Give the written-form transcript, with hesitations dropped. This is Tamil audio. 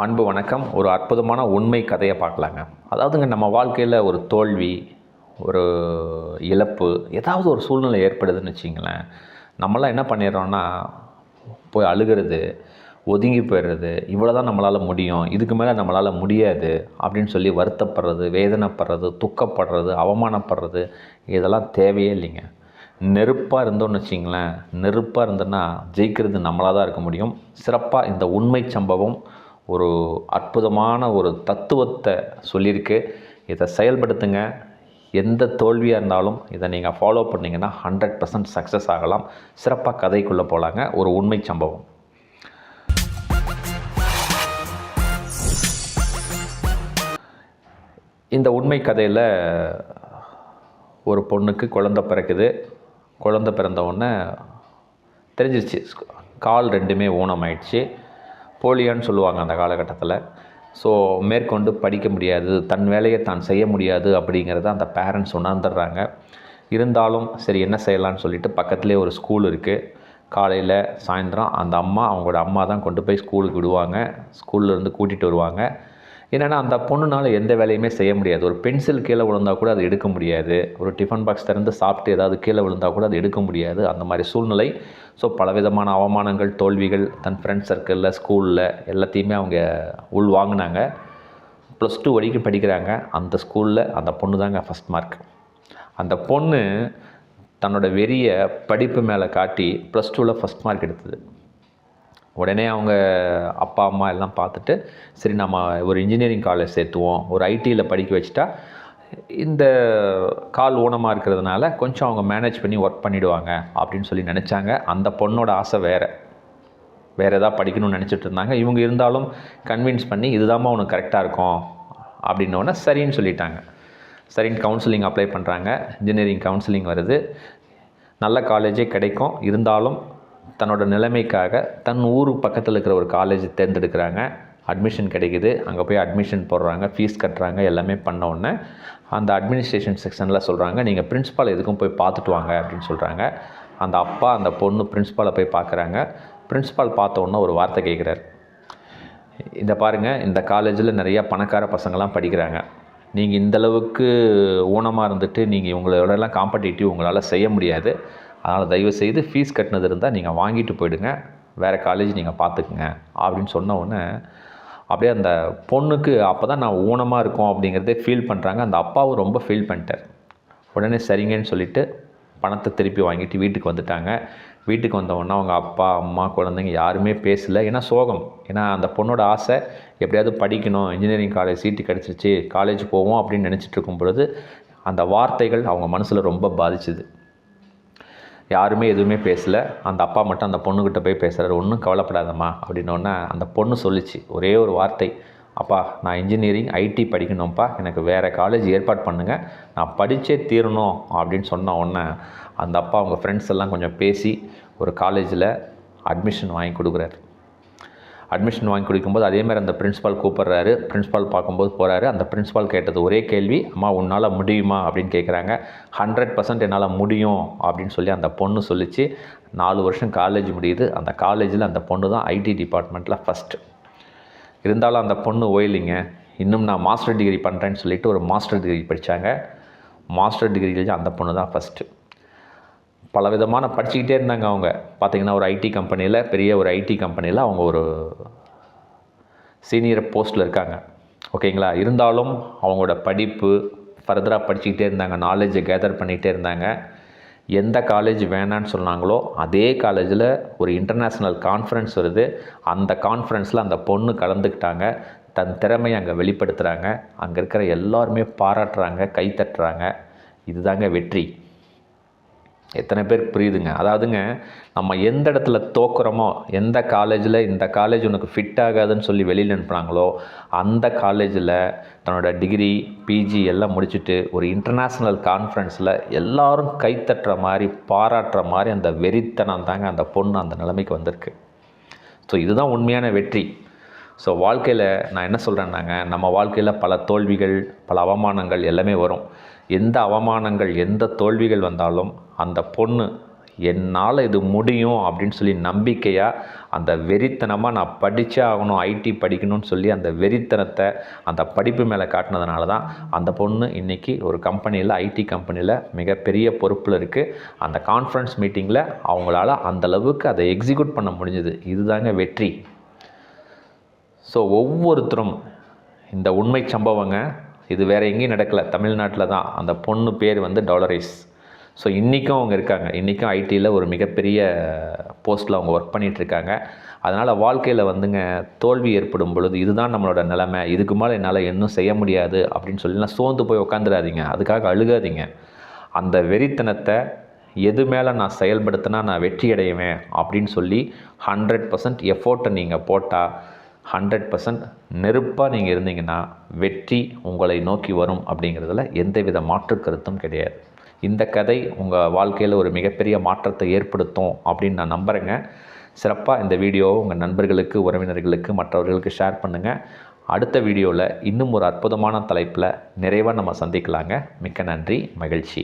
அன்பு வணக்கம். ஒரு அற்புதமான உண்மை கதையை பார்க்கலாங்க. அதாவதுங்க, நம்ம வாழ்க்கையில் ஒரு தோல்வி, ஒரு இழப்பு, ஏதாவது ஒரு சூழ்நிலை ஏற்படுதுன்னு வச்சிங்களேன், நம்மளாம் என்ன பண்ணிடுறோன்னா, போய் அழுகிறது, ஒதுங்கி போயிடுறது, இவ்வளோ தான் நம்மளால் முடியும், இதுக்கு மேலே நம்மளால் முடியாது அப்படின்னு சொல்லி வருத்தப்படுறது, வேதனைப்படுறது, துக்கப்படுறது, அவமானப்படுறது, இதெல்லாம் தேவையே இல்லைங்க. நெருப்பாக இருந்தோன்னு வச்சிங்களேன், நெருப்பாக இருந்தோன்னா ஜெயிக்கிறது நம்மளாக தான் இருக்க முடியும். சிறப்பாக இந்த உண்மை சம்பவம் ஒரு அற்புதமான ஒரு தத்துவத்தை சொல்லியிருக்கு. இதை செயல்படுத்துங்க. எந்த தோல்வியாக இருந்தாலும் இதை நீங்கள் ஃபாலோ பண்ணிங்கன்னா 100% சக்ஸஸ் ஆகலாம். சிறப்பாக கதைக்குள்ளே போகலாங்க. ஒரு உண்மை சம்பவம். இந்த உண்மை கதையில் ஒரு பொண்ணுக்கு குழந்தை பிறக்குது. குழந்தை பிறந்த உடனே தெரிஞ்சிருச்சு, கால் ரெண்டுமே ஊனமாயிடுச்சு. போலியோன்னு சொல்லுவாங்க அந்த காலகட்டத்தில். ஸோ மேற்கொண்டு படிக்க முடியாது, தன் வேலையை தான் செய்ய முடியாது அப்படிங்கிறத அந்த பேரண்ட்ஸ் உணர்ந்துடுறாங்க. இருந்தாலும் சரி, என்ன செய்யலான்னு சொல்லிட்டு பக்கத்துலேயே ஒரு ஸ்கூல் இருக்குது. காலையில் சாயந்தரம் அந்த அவங்களோட அம்மா தான் கொண்டு போய் ஸ்கூலுக்கு விடுவாங்க, ஸ்கூல்லேருந்து கூட்டிகிட்டு வருவாங்க. என்னென்னா, அந்த பொண்ணுனால் எந்த வேலையுமே செய்ய முடியாது. ஒரு பென்சில் கீழே விழுந்தால் கூட அது எடுக்க முடியாது. ஒரு டிஃபன் பாக்ஸ் திறந்து சாப்பிட்டு ஏதாவது கீழே விழுந்தால் கூட அது எடுக்க முடியாது. அந்த மாதிரி சூழ்நிலை. ஸோ பலவிதமான அவமானங்கள், தோல்விகள் தன் ஃப்ரெண்ட்ஸ் சர்க்கிளில், ஸ்கூலில் எல்லாத்தையுமே அவங்க வாங்கினாங்க. +2 வரைக்கும் படிக்கிறாங்க. அந்த ஸ்கூலில் அந்த பொண்ணு தாங்க ஃபஸ்ட் மார்க். அந்த பொண்ணு தன்னோட வெறிய படிப்பு மேலே காட்டி +2வில் ஃபஸ்ட் மார்க் எடுத்தது. உடனே அவங்க அப்பா அம்மா எல்லாம் பார்த்துட்டு, சரி நம்ம ஒரு இன்ஜினியரிங் காலேஜ் சேர்த்துவோம், ஒரு ஐடியில் படிக்க வச்சுட்டா இந்த கால் ஊனமாக இருக்கிறதுனால கொஞ்சம் அவங்க மேனேஜ் பண்ணி ஒர்க் பண்ணிவிடுவாங்க அப்படின்னு சொல்லி நினச்சாங்க. அந்த பொண்ணோட ஆசை வேறு எதாவது படிக்கணும்னு நினச்சிட்டு இருந்தாங்க. இவங்க இருந்தாலும் கன்வின்ஸ் பண்ணி, இதுதாம்மா உனக்கு கரெக்டாக இருக்கும் அப்படின்னோடனே சரின்னு சொல்லிட்டாங்க. சரின்னு கவுன்சிலிங் அப்ளை பண்ணுறாங்க. இன்ஜினியரிங் கவுன்சிலிங் வருது. நல்ல காலேஜே கிடைக்கும். இருந்தாலும் தன்னோட நிலைமைக்காக தன் ஊர் பக்கத்தில் இருக்கிற ஒரு காலேஜ் தேர்ந்தெடுக்கிறாங்க. அட்மிஷன் கிடைக்குது. அங்கே போய் அட்மிஷன் போடுறாங்க, ஃபீஸ் கட்டுறாங்க. எல்லாமே பண்ண உடனே அந்த அட்மினிஸ்ட்ரேஷன் செக்ஷனில் சொல்கிறாங்க, நீங்கள் பிரின்ஸிபால் எதுக்கும் போய் பார்த்துட்டு வாங்க அப்படின்னு சொல்கிறாங்க. அந்த பொண்ணு பிரின்ஸிபாலை போய் பார்க்குறாங்க. பிரின்ஸிபால் பார்த்த உடனே ஒரு வார்த்தை கேட்குறாரு, இந்த பாருங்கள், இந்த காலேஜில் நிறையா பணக்கார பசங்கள்லாம் படிக்கிறாங்க. நீங்கள் இந்தளவுக்கு ஊனமாக இருந்துட்டு நீங்கள் இவங்களோடலாம் காம்படிட்டிவ் உங்களால் செய்ய முடியாது. அதனால் தயவுசெய்து ஃபீஸ் கட்டினது இருந்தால் நீங்கள் வாங்கிட்டு போயிடுங்க, வேறு காலேஜ் நீங்கள் பார்த்துக்குங்க அப்படின்னு சொன்ன உடனே அப்படியே அந்த பொண்ணுக்கு அப்போ தான் நான் ஊனமாக இருக்கோம் அப்படிங்கிறதே ஃபீல் பண்ணுறாங்க. அந்த அப்பாவும் ரொம்ப ஃபீல் பண்ணிட்டார். உடனே சரிங்கன்னு சொல்லிவிட்டு பணத்தை திருப்பி வாங்கிட்டு வீட்டுக்கு வந்துட்டாங்க. வீட்டுக்கு வந்தவொடனே அவங்க அப்பா அம்மா குழந்தைங்க யாருமே பேசலை. ஏன்னா சோகம். ஏன்னா அந்த பொண்ணோட ஆசை எப்படியாவது படிக்கணும், இன்ஜினியரிங் காலேஜ் சீட்டு கிடச்சிருச்சு, காலேஜ் போவோம் அப்படின்னு நினச்சிட்டு இருக்கும் பொழுது அந்த வார்த்தைகள் அவங்க மனசில் ரொம்ப பாதிச்சுது. யாருமே எதுவுமே பேசலை. அந்த அப்பா மட்டும் அந்த பொண்ணுக்கிட்ட போய் பேசுகிறாரு, ஒன்றும் கவலைப்படாதம்மா அப்படின்னோடனே அந்த பொண்ணு சொல்லிச்சு ஒரே ஒரு வார்த்தை, அப்பா நான் இன்ஜினியரிங் ஐடி படிக்கணும்ப்பா, எனக்கு வேறு காலேஜ் ஏற்பாடு பண்ணுங்கள், நான் படித்தே தீரணும் அப்படின்னு சொன்ன உடனே அந்த அப்பா அவங்க ஃப்ரெண்ட்ஸ் எல்லாம் கொஞ்சம் பேசி ஒரு காலேஜில் அட்மிஷன் வாங்கி கொடுக்குறாரு. அட்மிஷன் வாங்கி கொடுக்கும்போது அதேமாதிரி அந்த பிரின்ஸிபால் கூப்பிட்றாரு. பிரின்ஸிபால் பார்க்கும்போது போகிறாரு. அந்த பிரின்ஸிபால் கேட்டது ஒரே கேள்வி, அம்மா உன்னால் முடியுமா அப்படின்னு கேட்குறாங்க. 100% என்னால் முடியும் அப்படின்னு சொல்லி அந்த பொண்ணு சொல்லிச்சு. 4 வருஷம் காலேஜ் முடியுது. அந்த காலேஜில் அந்த பொண்ணு தான் ஐடி டிபார்ட்மெண்ட்டில் ஃபஸ்ட்டு. இருந்தாலும் அந்த பொண்ணு ஓயிலிங்க, இன்னும் நான் மாஸ்டர் டிகிரி பண்ணுறேன்னு சொல்லிட்டு ஒரு மாஸ்டர் டிகிரி படித்தாங்க. மாஸ்டர் டிகிரியில் அந்த பொண்ணு தான் ஃபஸ்ட்டு. பல விதமான படிச்சுக்கிட்டே இருந்தாங்க. அவங்க பார்த்திங்கன்னா ஒரு ஐடி கம்பெனியில், பெரிய ஒரு ஐடி கம்பெனியில் அவங்க ஒரு சீனியர் போஸ்ட்டில் இருக்காங்க. ஓகேங்களா. இருந்தாலும் அவங்களோட படிப்பு ஃபர்தராக படிச்சுக்கிட்டே இருந்தாங்க, நாலேஜை கேதர் பண்ணிகிட்டே இருந்தாங்க. எந்த காலேஜ் வேணான்னு சொன்னாங்களோ அதே காலேஜில் ஒரு இன்டர்நேஷ்னல் கான்ஃபரன்ஸ் வருது. அந்த கான்ஃபரன்ஸில் அந்த பொண்ணு கலந்துக்கிட்டாங்க. தன் திறமையை அங்கே வெளிப்படுத்துகிறாங்க. அங்கே இருக்கிற எல்லாருமே பாராட்டுறாங்க, கைத்தட்டுறாங்க. இதுதாங்க வெற்றி. எத்தனை பேருக்கு புரியுதுங்க? அதாவதுங்க, நம்ம எந்த இடத்துல தோக்குறோமோ, எந்த காலேஜில் இந்த காலேஜ் உனக்கு ஃபிட் ஆகாதுன்னு சொல்லி வெளியில் அனுப்புனாங்களோ அந்த காலேஜில் தன்னோட டிகிரி, பிஜி எல்லாம் முடிச்சுட்டு ஒரு இன்டர்நேஷ்னல் கான்ஃபரன்ஸில் எல்லாரும் கைத்தட்டுற மாதிரி, பாராட்டுற மாதிரி அந்த வெறித்தனம் தாங்க அந்த பொண்ணு அந்த நிலைமைக்கு வந்திருக்கு. ஸோ இதுதான் உண்மையான வெற்றி. ஸோ வாழ்க்கையில் நான் என்ன சொல்கிறேன்னாங்க, நம்ம வாழ்க்கையில் பல தோல்விகள், பல அவமானங்கள் எல்லாமே வரும். எந்த அவமானங்கள், எந்த தோல்விகள் வந்தாலும் அந்த பொண்ணு என்னால் இது முடியும் அப்படின்னு சொல்லி நம்பிக்கையாக அந்த வெறித்தனமாக நான் படித்தே ஆகணும், ஐடி படிக்கணும்னு சொல்லி அந்த வெறித்தனத்தை அந்த படிப்பு மேலே காட்டினதுனால தான் அந்த பொண்ணு இன்றைக்கி ஒரு கம்பெனியில், ஐடி கம்பெனியில் மிகப்பெரிய பொறுப்பில் இருக்குது. அந்த கான்ஃபரன்ஸ் மீட்டிங்கில் அவங்களால அந்தளவுக்கு அதை எக்ஸிக்யூட் பண்ண முடிஞ்சுது. இதுதாங்க வெற்றி. ஸோ ஒவ்வொருத்தரும் இந்த உண்மை சம்பவங்க, இது வேறு எங்கேயும் நடக்கலை, தமிழ்நாட்டில் தான். அந்த பொண்ணு பேர் வந்து டாலரைஸ். ஸோ இன்றைக்கும் அவங்க இருக்காங்க. இன்றைக்கும் ஐடியில் ஒரு மிகப்பெரிய போஸ்ட்டில் அவங்க ஒர்க் பண்ணிகிட்ருக்காங்க. அதனால் வாழ்க்கையில் வந்துங்க தோல்வி ஏற்படும் பொழுது இதுதான் நம்மளோட நிலைமை, இதுக்கு மேலே என்னால் இன்னும் செய்ய முடியாது அப்படின்னு சொல்லிலாம் சோர்ந்து போய் உட்காந்துடாதீங்க. அதுக்காக அழுகாதீங்க. அந்த வெறித்தனத்தை எது மேலே நான் செயல்படுத்தினா நான் வெற்றி அடைவேன் அப்படின்னு சொல்லி 100% எஃபோர்ட்டை நீங்கள் போட்டால் 100% நெருப்பாக நீங்கள் இருந்தீங்கன்னா வெற்றி உங்களை நோக்கி வரும் அப்படிங்கிறதுல எந்தவித மாற்று கருத்தும் கிடையாது. இந்த கதை உங்கள் வாழ்க்கையில் ஒரு மிகப்பெரிய மாற்றத்தை ஏற்படுத்தும் அப்படின்னு நான் நம்புகிறேங்க. சிறப்பாக இந்த வீடியோவை உங்கள் நண்பர்களுக்கு, உறவினர்களுக்கு, மற்றவர்களுக்கு ஷேர் பண்ணுங்கள். அடுத்த வீடியோவில் இன்னும் ஒரு அற்புதமான தலைப்பில் நிறைவாக நம்ம சந்திக்கலாங்க. மிக்க நன்றி, மகிழ்ச்சி.